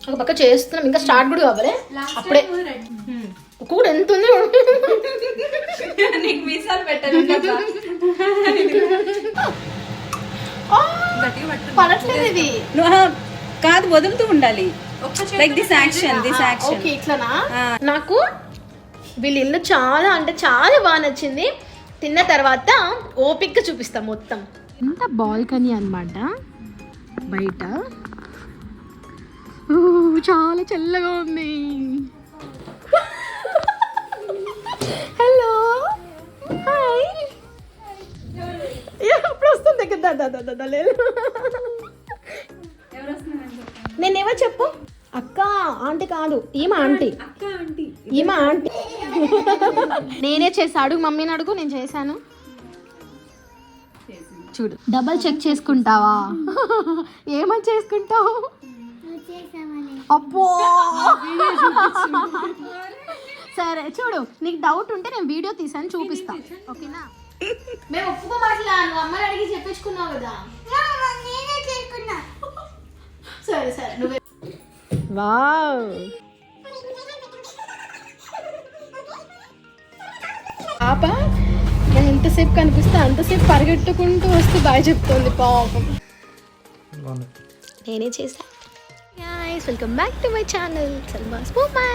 ఒక పక్క చేస్తున్నాం, ఇంకా స్టార్ట్ కూడా కావాలి. అప్పుడే కూడా ఎంత ఉంది పడట్లేదు ఇది. కాదు, వదులుతూ ఉండాలి. Like this action, this action. Okay, ఇట్లానా? నాకు వీళ్ళ ఇల్లు చాలా అంటే చాలా బాగా నచ్చింది. తిన్న తర్వాత ఓపిక్గా చూపిస్తాం మొత్తం. ఎంత బాల్కనీ అన్నమాట బయట. చాలా చల్లగా ఉంది. Hello, hi. ఎప్పుడు వస్తుంది కదా? లేదు, నేనేమో చెప్పు. అక్క ఆంటీ కాదు, ఈమె ఆంటీ. ఈమె ఆంటీ. నేనే చేసా. అడుగు మమ్మీని అడుగు. నేను చేశాను చూడు. డబల్ చెక్ చేసుకుంటావా? ఏమని చేసుకుంటావు? అబ్బో, సరే చూడు, నీకు డౌట్ ఉంటే నేను వీడియో తీసాను, చూపిస్తా. ఓకేనా? మేము ఒప్పుకోమాట్లా, నువ్వు అమ్మని అడిగి చెప్పించుకున్నావు కదా. సరే సరే, నువ్వే. వావ్, పాప నేను ఎంతసేపు కనిపిస్తే అంతసేపు పరిగెట్టుకుంటూ వస్తూ బాయ్ చెప్తుంది పాపం. నేనే చేసా. Guys, welcome back to my channel Salmas Mumbai.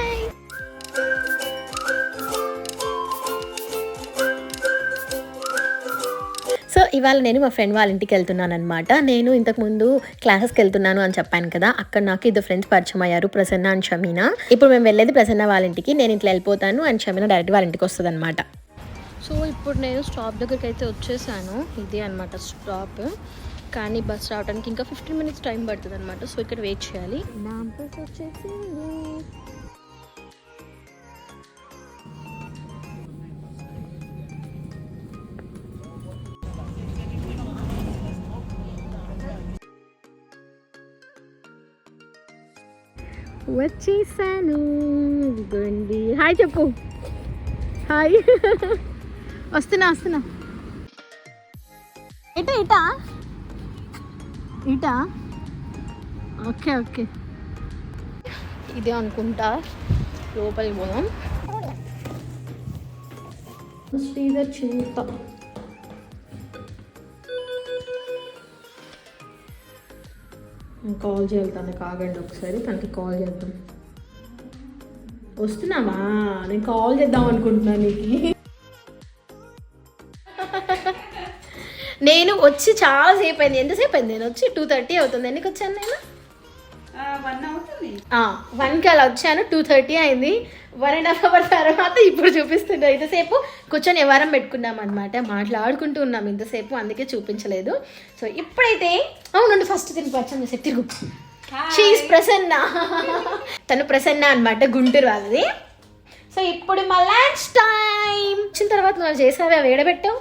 So ఇవాళ నేను మా ఫ్రెండ్ వాళ్ళ ఇంటికి వెళ్తున్నాను అనమాట. నేను ఇంతకుముందు క్లాసెస్కి వెళ్తున్నాను అని చెప్పాను కదా, అక్కడ నాకు ఇద్దరు ఫ్రెండ్స్ పరిచయం అయ్యారు, ప్రసన్న అండ్ షమీనా. ఇప్పుడు మేము వెళ్ళేది ప్రసన్న వాళ్ళ ఇంటికి. నేను ఇట్లా వెళ్ళిపోతాను అండ్ షమీనా డైరెక్ట్ వాళ్ళ ఇంటికి వస్తుంది అనమాట. సో ఇప్పుడు నేను స్టాప్ దగ్గరికి అయితే వచ్చేసాను. ఇదే అనమాట స్టాప్, కానీ బస్ రావడానికి ఇంకా 15 minutes టైం పడుతుంది అనమాట. సో ఇక్కడ వెయిట్ చేయాలి. నా బస్ వచ్చేసి వచ్చేసాను. ఇదిగోండి, హాయ్ చెప్పు. హాయ్. వస్తున్నా. ఇటా ఇటా ఇటా. ఓకే ఓకే, ఇదే అనుకుంటా. లోపలికి పోదాం. శ్రీధర్ చింత. కాల్ చేయాలి తనకి, ఆగండి ఒకసారి, తనకి కాల్ చేద్దాం. వస్తున్నావా? నేను కాల్ చేద్దాం అనుకుంటున్నాను నీకు. నేను వచ్చి చాలా సేపు అయింది. ఎంతసేపు అయింది? నేను వచ్చి 2:30 అవుతుంది. ఎందుకు వచ్చాను నేను? 1కి అలా వచ్చాను. 2:30 అయింది. 1.5 hour తర్వాత ఇప్పుడు చూపిస్తున్నా. ఇంతసేపు కూర్చొని ఎవరం పెట్టుకున్నాం అనమాట, మాట్లాడుకుంటూ ఉన్నాం ఇంతసేపు, అందుకే చూపించలేదు. సో ఇప్పుడైతే అవునండి, ఫస్ట్ తిని పరిచయం చేసే తిరుగు. షీఈస్ ప్రసన్న. తను ప్రసన్న అనమాట, గుంటూరు వాళ్ళది. సో ఇప్పుడు మా లంచ్ టైం వచ్చిన తర్వాత నువ్వు చేసావే, అవి ఏడబెట్టావు?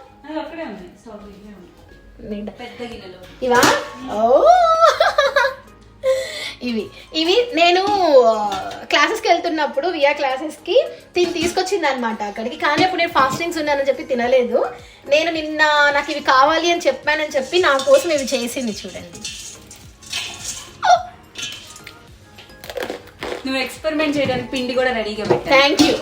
ఇవా? ఓ, ఇవి నేను క్లాసెస్కి వెళ్తున్నప్పుడు వియా క్లాసెస్కి తీసుకొచ్చింది అనమాట అక్కడికి. కానీ అప్పుడు నేను ఫాస్టింగ్స్ ఉన్నానని చెప్పి తినలేదు. నేను నిన్న నాకు ఇవి కావాలి అని చెప్పానని చెప్పి నా కోసం ఇవి చేసింది. చూడండి, నువ్వు ఎక్స్పెరిమెంట్ చేయడానికి పిండి కూడా రెడీగా పెట్టా. Thank you.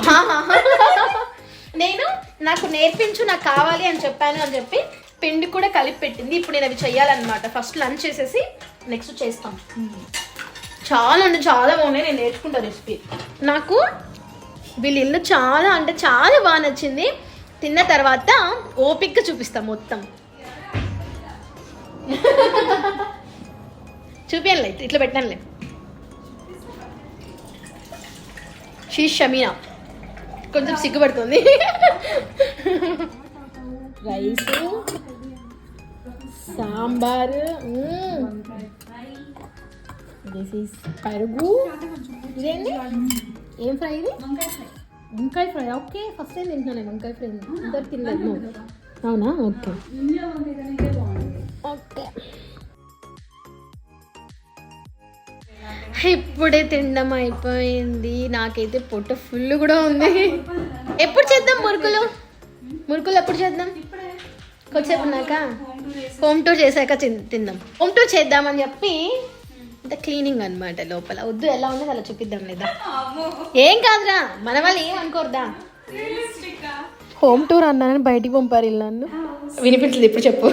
నేను నాకు నేర్పించు, నాకు కావాలి అని చెప్పాను అని చెప్పి పిండి కూడా కలిపి పెట్టింది. ఇప్పుడు నేను అవి చెయ్యాలన్నమాట. ఫస్ట్ లంచ్ చేసేసి నెక్స్ట్ చేస్తాం. చాలా అంటే చాలా బాగున్నాయి. నేను నేర్చుకుంటా రెసిపీ. నాకు వీళ్ళ ఇల్లు చాలా అంటే చాలా బాగా నచ్చింది. తిన్న తర్వాత ఓపిక్గా చూపిస్తాం మొత్తం. చూపియాలి, ఇట్లా పెట్టానులే. షమీనా కొంచెం సిగ్గుపడుతుంది. రైస్, సాంబార్, పెరుగు. ఇదేంటి? ఏం ఫ్రై ఇది? వంకాయ ఫ్రై. ఓకే, ఫస్ట్ టైం తింటున్నాను నేను వంకాయ ఫ్రై. అందరు తినలేదు. అవునా? Okay okay. ఇప్పుడే తినడం అయిపోయింది. నాకైతే పొట్ట ఫుల్ కూడా ఉంది. ఎప్పుడు చేద్దాం మురుకులు? ఎప్పుడు చేద్దాం? కొంచెంసేపు ఉన్నాక హోమ్ టూర్ చేశాక తిందాం. హోమ్ టూర్ చేద్దామని చెప్పి అంటే క్లీనింగ్ అన్నమాట లోపల. వద్దు ఎలా ఉన్నది అలా చూపిద్దాం లేదా? ఏం కాదురా, మన వాళ్ళు ఏం అనుకోరుదా. హోమ్ టూర్ అన్నానని బయటికి పంపారు నన్ను. వినిపించలేదు, ఇప్పుడు చెప్పు.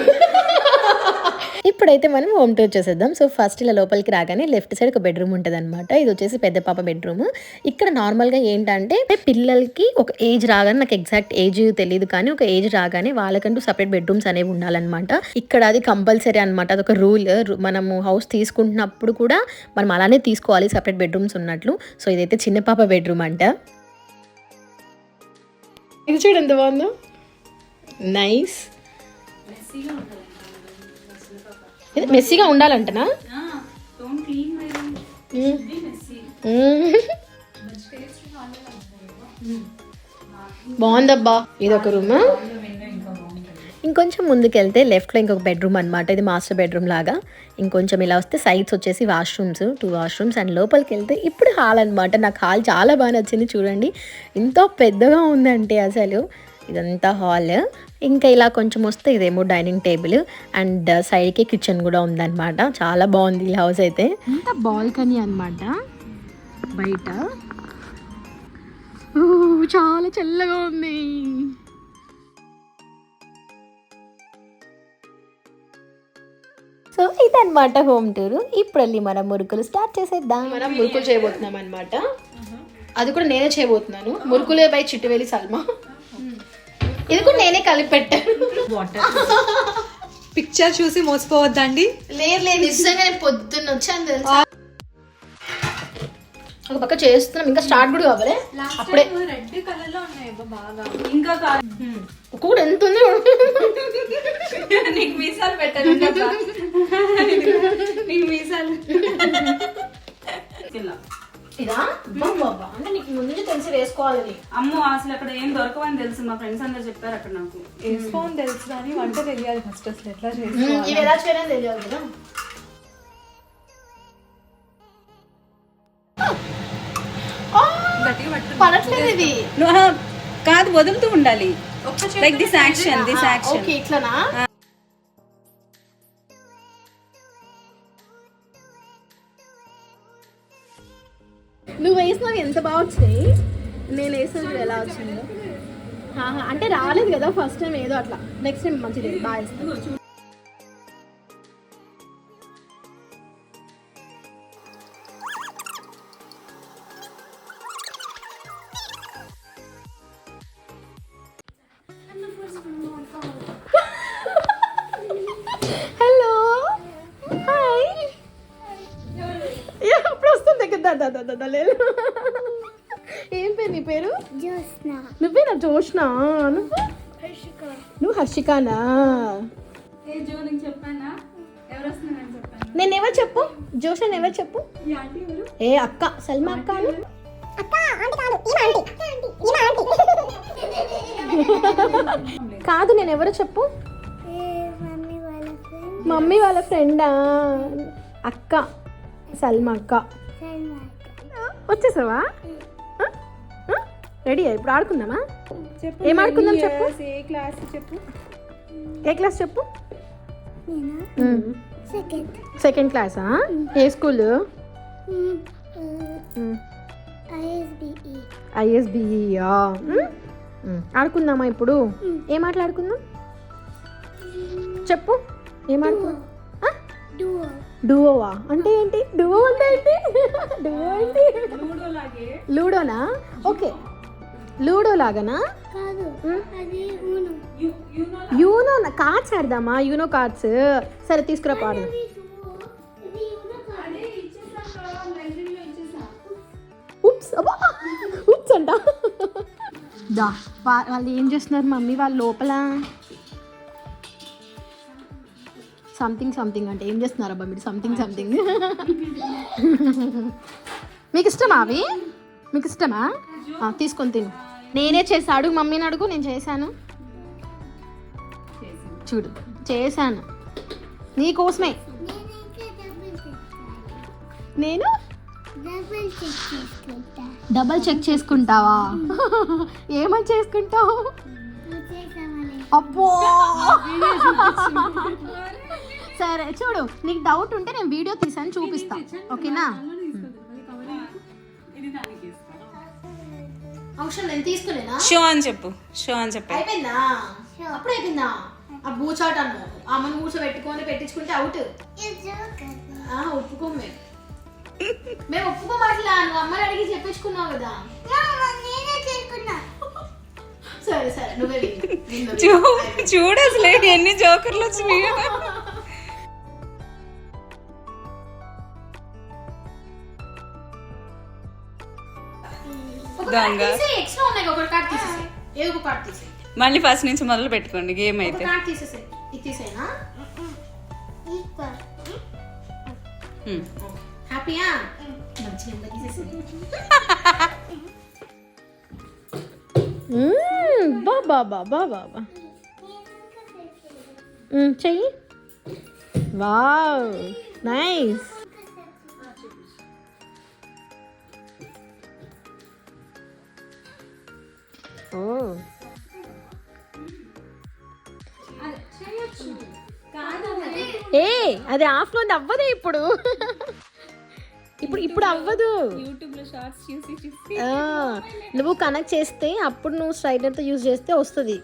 ఇప్పుడైతే మనం హోమ్ టూర్ చేసేద్దాం. సో ఫస్ట్ ఇలా లోపలికి రాగానే లెఫ్ట్ సైడ్ ఒక బెడ్రూమ్ ఉంటుంది అనమాట. ఇది వచ్చేసి పెద్ద పాప బెడ్రూమ్. ఇక్కడ నార్మల్గా ఏంటంటే పిల్లలకి ఒక ఏజ్ రాగానే, నాకు ఎగ్జాక్ట్ ఏజ్ తెలియదు కానీ ఒక ఏజ్ రాగానే వాళ్ళకంటూ సపరేట్ బెడ్రూమ్స్ అనేవి ఉండాలన్నమాట. ఇక్కడ అది కంపల్సరీ అనమాట, అదొక రూల్. మనము హౌస్ తీసుకుంటున్నప్పుడు కూడా మనం అలానే తీసుకోవాలి, సపరేట్ బెడ్రూమ్స్ ఉన్నట్లు. సో ఇదైతే చిన్న పాప బెడ్రూమ్ అంట. ఇది చూడు ఎంత బాగుందో, నైస్. మెస్సీగా ఉండాలంటనా? బాగుందబ్బా. ఇది ఒక రూమ్. ఇంకొంచెం ముందుకెళ్తే లెఫ్ట్లో ఇంకొక బెడ్రూమ్ అనమాట. ఇది మాస్టర్ బెడ్రూమ్ లాగా. ఇంకొంచెం ఇలా వస్తే సైడ్స్ వచ్చేసి వాష్రూమ్స్, 2 వాష్రూమ్స్. అండ్ లోపలికి వెళ్తే ఇప్పుడు హాల్ అనమాట. నాకు హాల్ చాలా బాగా నచ్చింది. చూడండి ఎంత పెద్దగా ఉందంటే అసలు. ఇదంతా హాల్. ఇంకా ఇలా కొంచెం వస్తే ఇదేమో డైనింగ్ టేబుల్ అండ్ సైడ్కి కిచెన్ కూడా ఉందన్నమాట. చాలా బాగుంది ఈ హౌస్ అయితే. ఇంత బాల్కనీ అనమాట బయట. చాలా చల్లగా ఉంది. సో ఇదన్నమాట హోమ్ టూర్. ఇప్పుడు వెళ్ళి మనం మురుకులు స్టార్ట్ చేసేద్దాం. మనం మురుకులు చేయబోతున్నాం అనమాట. అది కూడా నేనే చేయబోతున్నాను. మురుకులే బై చిట్టువేలి సల్మా. ఇది కూడా నేనే కలిపి పెట్టాను. పిక్చర్ చూసి మోసపోవద్దండి. లేదు నిజంగా నేను పొద్దున్న వచ్చాను తెలుసా. ఒక పక్క చేస్తున్నాం, ఇంకా స్టార్ట్ కూడా కావాలి. అప్పుడే రెడ్ కలర్ లో ఉన్నాయి బాగా. ఇంకా కూడా ఎంత ఉంది. నీకు మీసాలు పెట్టాను, నీకు మీసాలు. ఇదా బాబా, అంటే నీకు ముందు నుంచి తెలిసి వేసుకోవాలని. అమ్మో అసలు అక్కడ ఏం దొరకవని తెలుసు, మా ఫ్రెండ్స్ అందరు చెప్పారు అక్కడ. నాకు వేసుకోని తెలుసు కానీ వంట తెలియాలి ఫస్ట్. అసలు ఎట్లా ఇవి ఎలా చేయాలని తెలియాలి కదా. పడట్లేదు ఇది. కాదు, వదులుతూ ఉండాలి. Like this action, this action. Okay ఇట్లానా? నువ్వు వేసినవి ఎంత బాగా వచ్చినాయి, నేను వేసినవి ఎలా వచ్చిందో. అంటే రాలేదు కదా ఫస్ట్ టైం, ఏదో అట్లా. నెక్స్ట్ టైం మంచిది బాగా వేస్తాను. Hello hi. అప్పుడు వస్తుంది కదా. లేదు, ఏం పేరు నీ పేరు? నువ్వేనా జోష్నా? నువ్వు హర్షికానా? నేను ఎవరు చెప్పు? జోష్ అని ఎవరు చెప్పు? ఏ అక్క, సల్మా అక్క. కాదు, నేను ఎవరు చెప్పు? మమ్మీ వాళ్ళ ఫ్రెండా అక్క, సల్మా అక్క. వచ్చేసావా? రెడీ ఇప్పుడు ఆడుకుందామా? ఏం ఆడుకుందాం చెప్పు. ఏ క్లాస్ చెప్పు? ఏ క్లాస్ చెప్పు? సెకండ్ క్లాసా? ఏ స్కూల్? ISBE. ఆడుకుందామా ఇప్పుడు? ఏం మాట్లాడుకుందాం చెప్పు. ఏం ఆడుకుందాం? డూవోవా అంటే ఏంటి? డూవో అంటే ఏంటి? డూవో ఏంటి? లూడోనా? ఓకే, లూడో లాగానా? యూనో కార్డ్స్ ఆడదామా? Uno cards. సరే తీసుకురా, పాడు. ఉప్స్ ఉప్స్ అంట. దా వాళ్ళు ఏం చేస్తున్నారు మమ్మీ వాళ్ళు లోపల? సంథింగ్ అంటే ఏం చేస్తున్నారు అబ్బా మీరు? సంథింగ్. మీకు ఇష్టమా అవి? మీకు ఇష్టమా? తీసుకొని తిను. నేనే చేసా, అడుగు మమ్మీని అడుగు. నేను చేశాను చూడు, చేశాను నీకోసమే. నేను డబల్ చెక్ చేసుకుంటావా? ఏమని చేసుకుంటావు? అబ్బో సరే చూడు, నీకు డౌట్ ఉంటే నేను వీడియో తీసాను చూపిస్తా, ఓకేనా? అవసరం నేను తీసుకునేనా? షో అని చెప్పు, షో అని చెప్పు. అయిపోయిందా? అప్పుడు అయిపోయిందా? ఆ బూచాట అన్నారు, అమ్మని కూర్చోబెట్టుకొని పెట్టించుకుంటే అవుట్. ఒప్పుకోం మేము ఒప్పుకోమట్లా, నువ్వు అమ్మని అడిగి చెప్పించుకున్నావు కదా. సరే సరే నువ్వే చూడు అసలు ఎన్ని జోకర్లు వచ్చినాయి. ఎక్స్ట్రా ఉన్నాయి, ఒక కార్డ్ తీసేసి ఏదో ఒక కార్డ్ తీసేసి మళ్ళీ ఫస్ట్ నుంచి మొదలు పెట్టుకోండి గేమ్ అయితే. కార్డ్ తీసేసి ఇది తీసేనా? హ్యాపీయా? మంచిగా తీసేసి బాబా బాబా బాబా చెయ్యి. Wow nice. ఓ ఏ అది ఆఫ్ లో అవ్వదే ఇప్పుడు. ఇప్పుడు అవ్వదు. యూట్యూబ్ లో షార్ట్స్ చూసి చూసి నువ్వు కనెక్ట్ చేస్తే అప్పుడు నువ్వు స్ట్రైనర్తో యూజ్ చేస్తే వస్తుంది.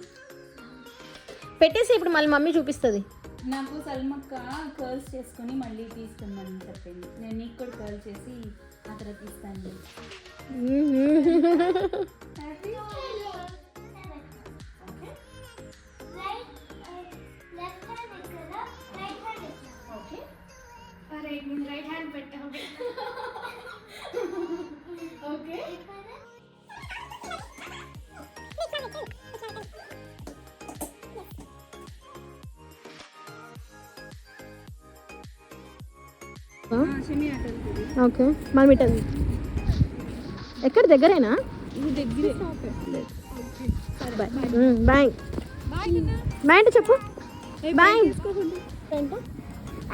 పెట్టేసి ఇప్పుడు మళ్ళీ మమ్మీ చూపిస్తుంది. నాకు సల్మక్క కర్ల్స్ చేసుకుని మళ్ళీ తీస్తామని చెప్పింది. నేను నీకు కూడా కర్ల్ చేసి ఆ తర్వాత తీస్తాను. రైట్ హ్యాండ్ పెట్టాము. ఓకే ఓకే మనం ఇటు ఎక్కడ దగ్గరేనా? బాయ్ బాయ్ అంటే చెప్పు. Bye.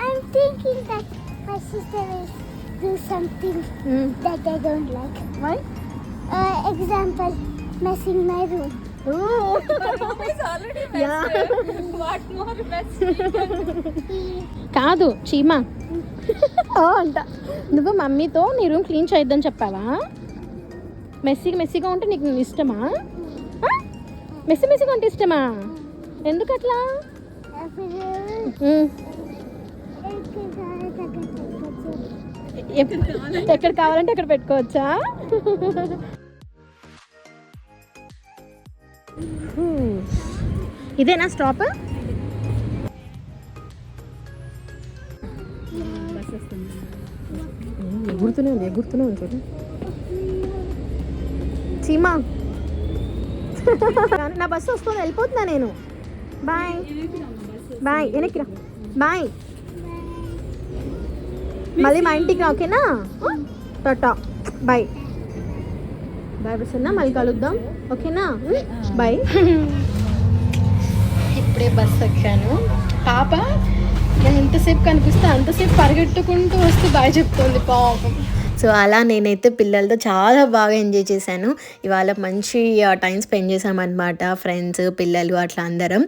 I'm thinking that my sister will do something that I don't like. Why? Example, messing my room. కాదు చీమా అంట. నువ్వు మమ్మీతో నీ రూమ్ క్లీన్ చేయొద్దని చెప్పావా? మెస్సీగా ఉంటే నీకు ఇష్టమా? మెస్సీగా ఉంటే ఇష్టమా? ఎందుకు అట్లా? ఎక్కడ కావాలంటే అక్కడ పెట్టుకోవచ్చా? ఇదేనా స్టాప్? ఎగురుతూనే ఉంటుంది చీమా. నా బస్సు వస్తుంది, వెళ్ళిపోతున్నా నేను. Bye bye. వెనక్కిరా. బాయ్. మళ్ళీ మా ఇంటికి రా, ఓకేనా? టాటా బాయ్. బాయ్ ప్రసన్న, మళ్ళీ కలుద్దాం, ఓకేనా? బాయ్. ఇప్పుడే బస్ ఎక్కాను. పాప నేను ఎంతసేపు కనిపిస్తే అంతసేపు పరిగెట్టుకుంటూ వస్తూ బాయ్ చెప్తుంది పాపం. సో అలా నేనైతే పిల్లలతో చాలా బాగా ఎంజాయ్ చేశాను. ఇవాళ మంచి టైం స్పెండ్ చేసామన్నమాట, ఫ్రెండ్స్ పిల్లలు అట్లా అందరం.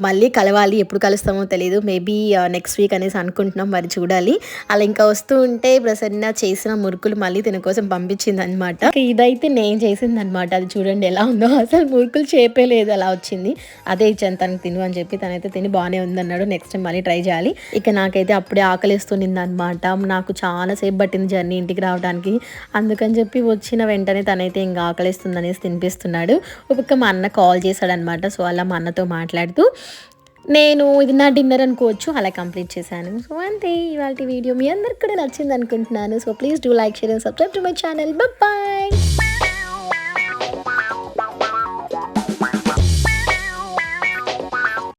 మళ్ళీ కలవాలి, ఎప్పుడు కలుస్తామో తెలీదు, మేబీ నెక్స్ట్ వీక్ అనేసి అనుకుంటున్నాం, మరి చూడాలి. అలా ఇంకా వస్తూ ఉంటే ప్రసన్న చేసిన మురుకులు మళ్ళీ తిన కోసం పంపించింది అనమాట. ఇదైతే నేను చేసింది అనమాట. అది చూడండి ఎలా ఉందో, అసలు మురుకులు చేపే లేదు, అలా వచ్చింది. అదే ఇచ్చాను తనకు తిను అని చెప్పి, తనైతే తిని బాగానే ఉందన్నాడు. నెక్స్ట్ టైం మళ్ళీ ట్రై చేయాలి. ఇక నాకైతే అప్పుడే ఆకలిస్తుంది అనమాట. నాకు చాలా సేపు పట్టింది జర్నీ ఇంటికి రావడానికి. అందుకని చెప్పి వచ్చిన వెంటనే తనైతే ఇంకా ఆకలిస్తుంది అనేసి తినిపిస్తున్నాడు. ఒక మా అన్న కాల్ చేశాడనమాట. సో అలా మా అన్నతో మాట్లాడుతూ నేను ఇది నా డిన్నర్ అనుకోవచ్చు, అలా కంప్లీట్ చేశాను. సో అంతే ఇవాళ వీడియో. మీ అందరికి కూడా నచ్చింది అనుకుంటున్నాను. So please do like, share and subscribe to my channel. Bye.